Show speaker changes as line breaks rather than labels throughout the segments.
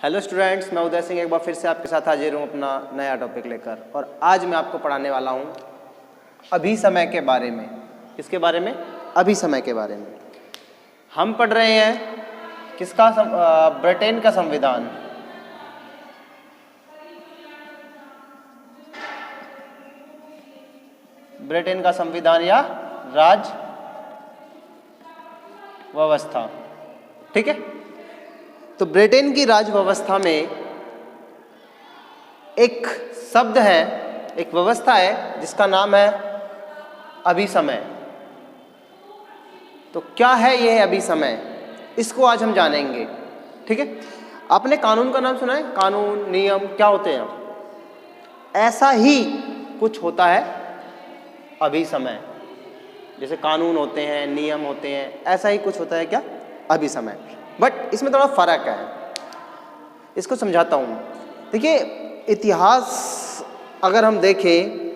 Hello students, मैं उदय सिंह एक बार फिर से आपके साथ हाजिर हूँ अपना नया टॉपिक लेकर। और आज मैं आपको पढ़ाने वाला हूँ अभिसमय के बारे में। किसके बारे में? अभिसमय के बारे में। हम पढ़ रहे हैं किसका? ब्रिटेन का संविधान। ब्रिटेन का संविधान या राज व्यवस्था। ठीक है, तो ब्रिटेन की राज व्यवस्था में एक शब्द है, एक व्यवस्था है जिसका नाम है अभिसमय। तो क्या है यह अभिसमय, इसको आज हम जानेंगे। ठीक है, आपने कानून का नाम सुना है? कानून, नियम क्या होते हैं? ऐसा ही कुछ होता है अभिसमय। जैसे कानून होते हैं, नियम होते हैं, ऐसा ही कुछ होता है क्या? अभिसमय। बट इसमें थोड़ा फर्क है, इसको समझाता हूँ। देखिए, इतिहास अगर हम देखें,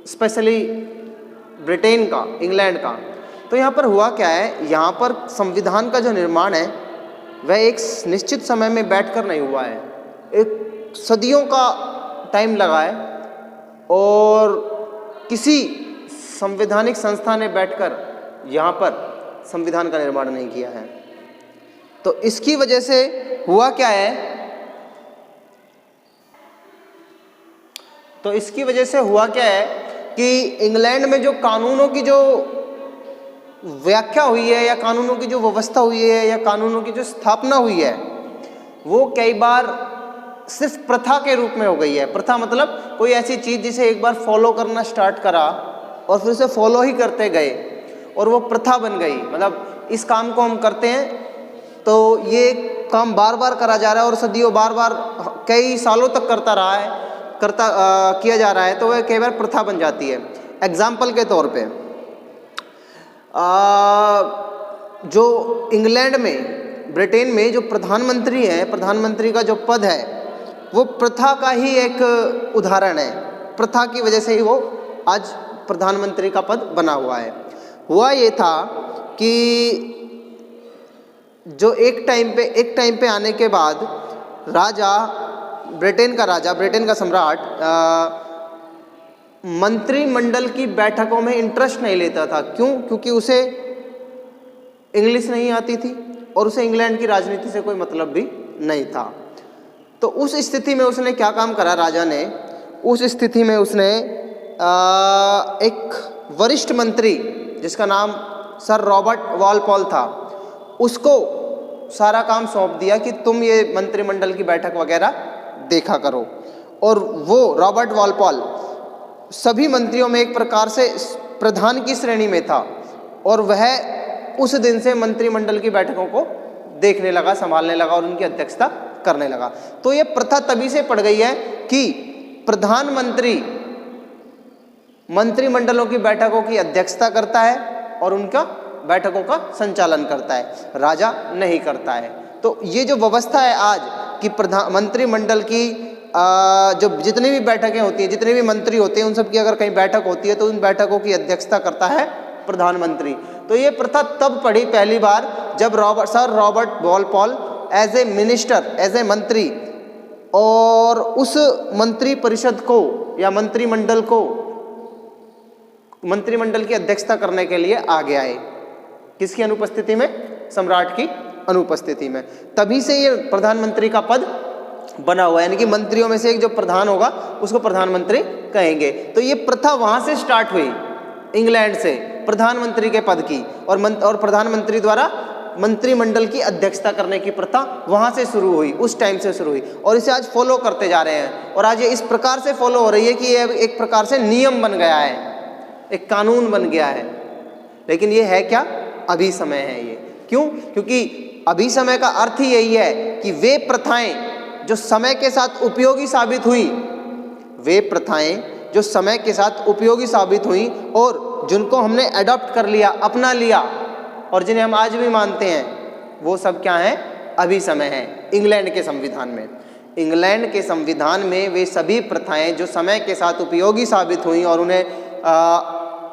स्पेशली ब्रिटेन का, इंग्लैंड का, तो यहाँ पर हुआ क्या है, यहाँ पर संविधान का जो निर्माण है वह एक निश्चित समय में बैठकर नहीं हुआ है। एक सदियों का टाइम लगा है और किसी संवैधानिक संस्था ने बैठकर यहाँ पर संविधान का निर्माण नहीं किया है। तो इसकी वजह से हुआ क्या है, कि इंग्लैंड में जो कानूनों की जो व्याख्या हुई है या कानूनों की जो व्यवस्था हुई है या कानूनों की जो स्थापना हुई है, वो कई बार सिर्फ प्रथा के रूप में हो गई है। प्रथा मतलब कोई ऐसी चीज़ जिसे एक बार फॉलो करना स्टार्ट करा और फिर उसे फॉलो ही करते गए और वो प्रथा बन गई। मतलब इस काम को हम करते हैं तो ये काम बार बार करा जा रहा है और सदियों बार बार कई सालों तक किया जा रहा है, तो वह कई बार प्रथा बन जाती है। एग्जाम्पल के तौर पे जो इंग्लैंड में, ब्रिटेन में जो प्रधानमंत्री है, प्रधानमंत्री का जो पद है वो प्रथा का ही एक उदाहरण है। प्रथा की वजह से ही वो आज प्रधानमंत्री का पद बना हुआ है। हुआ ये था कि जो एक टाइम पे आने के बाद ब्रिटेन का सम्राट मंत्रिमंडल की बैठकों में इंटरेस्ट नहीं लेता था। क्यों? क्योंकि उसे इंग्लिश नहीं आती थी और उसे इंग्लैंड की राजनीति से कोई मतलब भी नहीं था। तो उस स्थिति में उसने क्या काम करा, राजा ने? उस स्थिति में उसने एक वरिष्ठ मंत्री जिसका नाम सर रॉबर्ट वॉलपॉल था, उसको सारा काम सौंप दिया कि तुम ये मंत्रिमंडल की बैठक वगैरह देखा करो। और वो रॉबर्ट वॉलपॉल सभी मंत्रियों में एक प्रकार से प्रधान की श्रेणी में था और वह उस दिन से मंत्रिमंडल की बैठकों को देखने लगा, संभालने लगा और उनकी अध्यक्षता करने लगा। तो ये प्रथा तभी से पड़ गई है कि प्रधानमंत्री मंत्रिमंडलों की बैठकों की अध्यक्षता करता है और उनका बैठकों का संचालन करता है, राजा नहीं करता है। तो ये जो व्यवस्था है आज कि मंत्रिमंडल की जो जितनी भी बैठकें होती हैं, जितने भी मंत्री होते हैं, उन सब की अगर कहीं बैठक होती है तो उन बैठकों की अध्यक्षता करता है प्रधानमंत्री। तो ये प्रथा तब पड़ी पहली बार जब sir Robert Walpole as a minister, as a मंत्री, और उस मंत्री परिषद को या मंत्रिमंडल की अध्यक्षता करने के लिए आगे आए। किसकी अनुपस्थिति में? सम्राट की अनुपस्थिति में। तभी से ये प्रधानमंत्री का पद बना हुआ है, यानी कि मंत्रियों में से एक जो प्रधान होगा उसको प्रधानमंत्री कहेंगे। तो ये प्रथा वहां से स्टार्ट हुई, इंग्लैंड से, प्रधानमंत्री के पद की और प्रधानमंत्री द्वारा मंत्रिमंडल की अध्यक्षता करने की प्रथा वहां से शुरू हुई, उस टाइम से शुरू हुई और इसे आज फॉलो करते जा रहे हैं। और आज ये इस प्रकार से फॉलो हो रही है कि ये एक प्रकार से नियम बन गया है, एक कानून बन गया है। लेकिन ये है क्या? अभिसमय है ये। क्यों? क्योंकि अभिसमय का अर्थ ही यही है कि वे प्रथाएं जो समय के साथ उपयोगी साबित हुई, और जिनको हमने अडॉप्ट कर लिया, अपना लिया और जिन्हें हम आज भी मानते हैं, वो सब क्या है? अभिसमय है। इंग्लैंड के संविधान में वे सभी प्रथाएं जो समय के साथ उपयोगी साबित हुई और उन्हें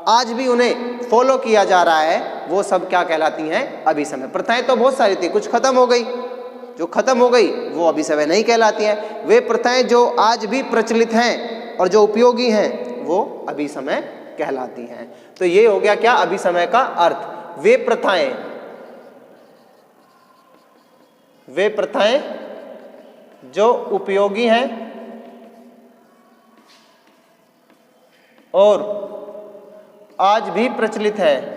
आज भी उन्हें फॉलो किया जा रहा है, वो सब क्या कहलाती हैं? अभिसमय। प्रथाएं तो बहुत सारी थी, कुछ खत्म हो गई, जो खत्म हो गई वो अभी समय नहीं कहलाती हैं। वे प्रथाएं जो आज भी प्रचलित हैं और जो उपयोगी हैं वो अभी समय कहलाती हैं। तो ये हो गया क्या अभी समय का अर्थ। वे प्रथाएं जो उपयोगी हैं और आज भी प्रचलित है।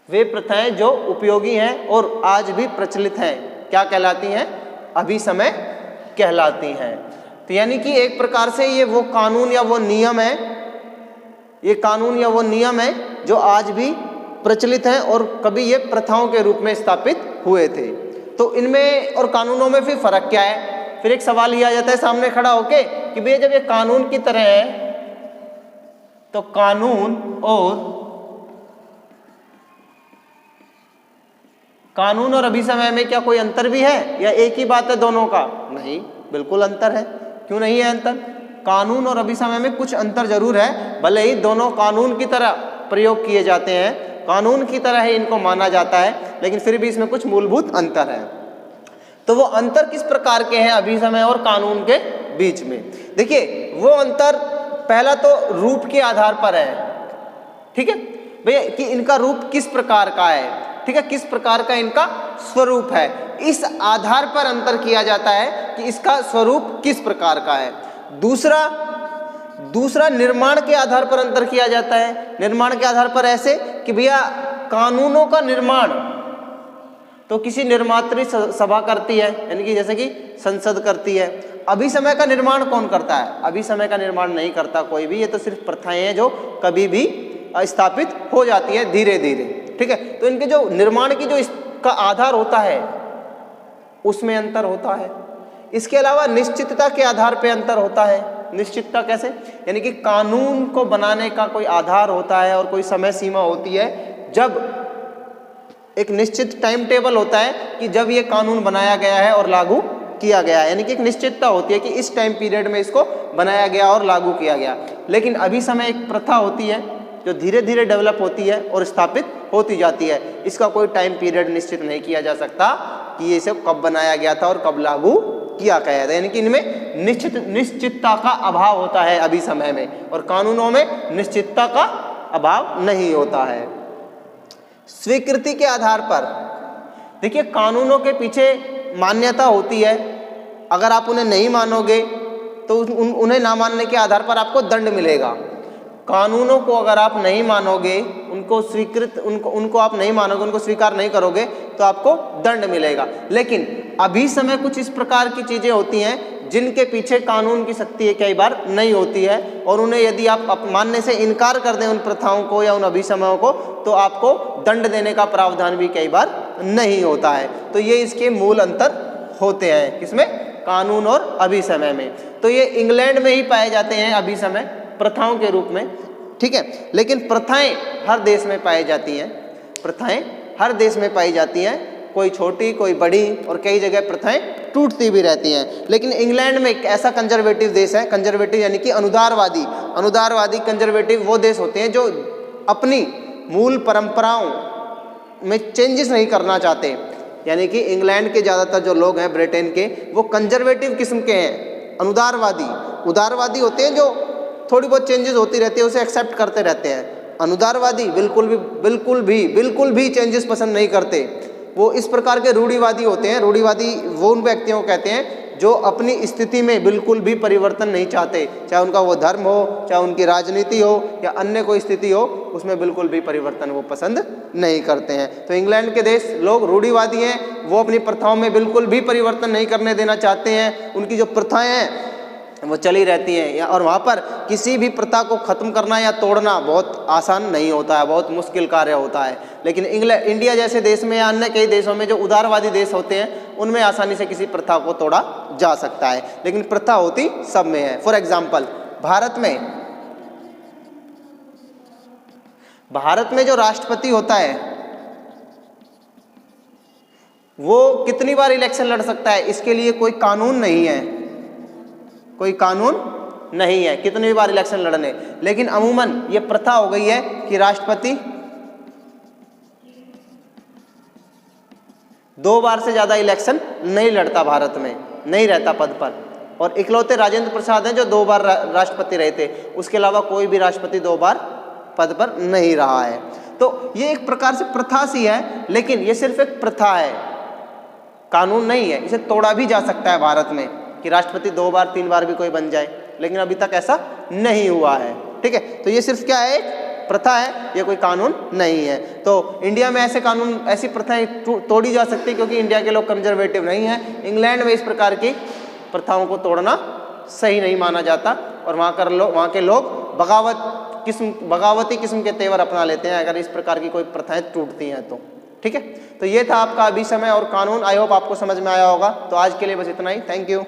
वे प्रथाएं जो उपयोगी हैं और आज भी प्रचलित हैं क्या कहलाती हैं? अभी समय कहलाती हैं। तो यानी कि एक प्रकार से ये वो कानून या वो नियम है, ये कानून या वो नियम है जो आज भी प्रचलित हैं और कभी ये प्रथाओं के रूप में स्थापित हुए थे। तो इनमें और कानूनों में फिर फर्क क्या है? फिर एक सवाल ये आ जाता है सामने खड़ा होके कि भैया जब ये कानून की तरह है तो कानून और अभी समय में क्या कोई अंतर भी है या एक ही बात है दोनों का? नहीं, बिल्कुल अंतर है। क्यों नहीं है अंतर? कानून और अभी समय में कुछ अंतर जरूर है, भले ही दोनों कानून की तरह प्रयोग किए जाते हैं, कानून की तरह ही इनको माना जाता है, लेकिन फिर भी इसमें कुछ मूलभूत अंतर है। तो वो अंतर किस प्रकार के हैं अभी समय और कानून के बीच में? देखिए वो अंतर पहला तो रूप के आधार पर है, ठीक है भैया, कि इनका रूप किस प्रकार का है, ठीक है, किस प्रकार का इनका स्वरूप है, इस आधार पर अंतर किया जाता है कि इसका स्वरूप किस प्रकार का है। दूसरा निर्माण के आधार पर अंतर किया जाता है। निर्माण के आधार पर ऐसे कि भैया कानूनों का निर्माण तो किसी निर्मात्री सभा करती है, यानी कि जैसे कि संसद करती है। अभी समय का निर्माण कौन करता है? अभी समय का निर्माण नहीं करता कोई भी, ये तो सिर्फ प्रथाएं हैं जो कभी भी स्थापित हो जाती है धीरे धीरे, ठीक है। तो इनके जो निर्माण की जो इसका आधार होता है उसमें अंतर होता है। इसके अलावा निश्चितता के आधार पे अंतर होता है। निश्चितता कैसे? यानी कि कानून को बनाने का कोई आधार होता है और कोई समय सीमा होती है, जब एक निश्चित टाइम टेबल होता है कि जब ये कानून बनाया गया है और लागू किया गया है, यानी कि एक निश्चितता होती है कि इस टाइम पीरियड में इसको बनाया गया और लागू किया गया। लेकिन अभी समय एक प्रथा होती है जो धीरे धीरे डेवलप होती है और स्थापित होती जाती है। इसका कोई टाइम पीरियड निश्चित नहीं किया जा सकता कि ये सब कब बनाया गया था और कब लागू किया गया था, यानी कि इनमें निश्चितता का अभाव होता है अभी समय में, और कानूनों में निश्चितता का अभाव नहीं होता है। स्वीकृति के आधार पर देखिए, कानूनों के पीछे मान्यता होती है, अगर आप उन्हें नहीं मानोगे तो उन्हें ना मानने के आधार पर आपको दंड मिलेगा। कानूनों को अगर आप नहीं मानोगे, उनको आप नहीं मानोगे, उनको स्वीकार नहीं करोगे तो आपको दंड मिलेगा। लेकिन अभी समय कुछ इस प्रकार की चीज़ें होती हैं जिनके पीछे कानून की शक्ति कई बार नहीं होती है, और उन्हें यदि आप मानने से इनकार कर दें उन प्रथाओं को या उन अभिसमयों को, तो आपको दंड देने का प्रावधान भी कई बार नहीं होता है। तो ये इसके मूल अंतर होते हैं, किसमें? कानून और अभिसमय में। तो ये इंग्लैंड में ही पाए जाते हैं अभिसमय प्रथाओं के रूप में, ठीक है। लेकिन प्रथाएं हर देश में पाई जाती हैं, प्रथाएं हर देश में पाई जाती हैं, कोई छोटी कोई बड़ी, और कई जगह प्रथाएं टूटती भी रहती हैं। लेकिन इंग्लैंड में एक ऐसा कंजर्वेटिव देश है, कंजर्वेटिव यानी कि अनुदारवादी कंजर्वेटिव वो देश होते हैं जो अपनी मूल परंपराओं में चेंजेस नहीं करना चाहते। यानी कि इंग्लैंड के ज़्यादातर जो लोग हैं ब्रिटेन के, वो कंजर्वेटिव किस्म के हैं, उदारवादी होते हैं जो थोड़ी बहुत चेंजेस होती रहती है उसे एक्सेप्ट करते रहते हैं। अनुदारवादी बिल्कुल भी चेंजेस पसंद नहीं करते। वो इस प्रकार के रूढ़िवादी होते हैं। रूढ़िवादी वो उन व्यक्तियों को कहते हैं जो अपनी स्थिति में बिल्कुल भी परिवर्तन नहीं चाहते, चाहे उनका वो धर्म हो, चाहे उनकी राजनीति हो या अन्य कोई स्थिति हो, उसमें बिल्कुल भी परिवर्तन वो पसंद नहीं करते हैं। तो इंग्लैंड के देश लोग रूढ़िवादी हैं, वो अपनी प्रथाओं में बिल्कुल भी परिवर्तन नहीं करने देना चाहते हैं। उनकी जो प्रथाएं हैं वो चली रहती हैं, और वहाँ पर किसी भी प्रथा को ख़त्म करना या तोड़ना बहुत आसान नहीं होता है, बहुत मुश्किल कार्य होता है। लेकिन इंडिया जैसे देश में या अन्य कई देशों में जो उदारवादी देश होते हैं, उनमें आसानी से किसी प्रथा को तोड़ा जा सकता है, लेकिन प्रथा होती सब में है। फॉर एग्जाम्पल, भारत में जो राष्ट्रपति होता है वो कितनी बार इलेक्शन लड़ सकता है, इसके लिए कोई कानून नहीं है, कितनी बार इलेक्शन लड़ने। लेकिन अमूमन ये प्रथा हो गई है कि राष्ट्रपति 2 बार से ज़्यादा इलेक्शन नहीं लड़ता भारत में, नहीं रहता पद पर। और इकलौते राजेंद्र प्रसाद हैं जो 2 बार राष्ट्रपति रहे थे, उसके अलावा कोई भी राष्ट्रपति 2 बार पद पर नहीं रहा है। तो ये एक प्रकार से प्रथा सी है, लेकिन ये सिर्फ एक प्रथा है, कानून नहीं है। इसे तोड़ा भी जा सकता है भारत में कि राष्ट्रपति 2 बार 3 बार भी कोई बन जाए, लेकिन अभी तक ऐसा नहीं हुआ है। ठीक है, तो ये सिर्फ क्या है, एक प्रथा है, ये कोई कानून नहीं है। तो इंडिया में ऐसे कानून, ऐसी प्रथाएं तोड़ी जा सकती है क्योंकि इंडिया के लोग कंजर्वेटिव नहीं हैं। इंग्लैंड में इस प्रकार की प्रथाओं को तोड़ना सही नहीं माना जाता और वहाँ के लोग बगावती किस्म के तेवर अपना लेते हैं अगर इस प्रकार की कोई प्रथाएं टूटती हैं तो। ठीक है, तो ये था आपका अभी समय और कानून। आई होप आपको समझ में आया होगा। तो आज के लिए बस इतना ही। Thank you.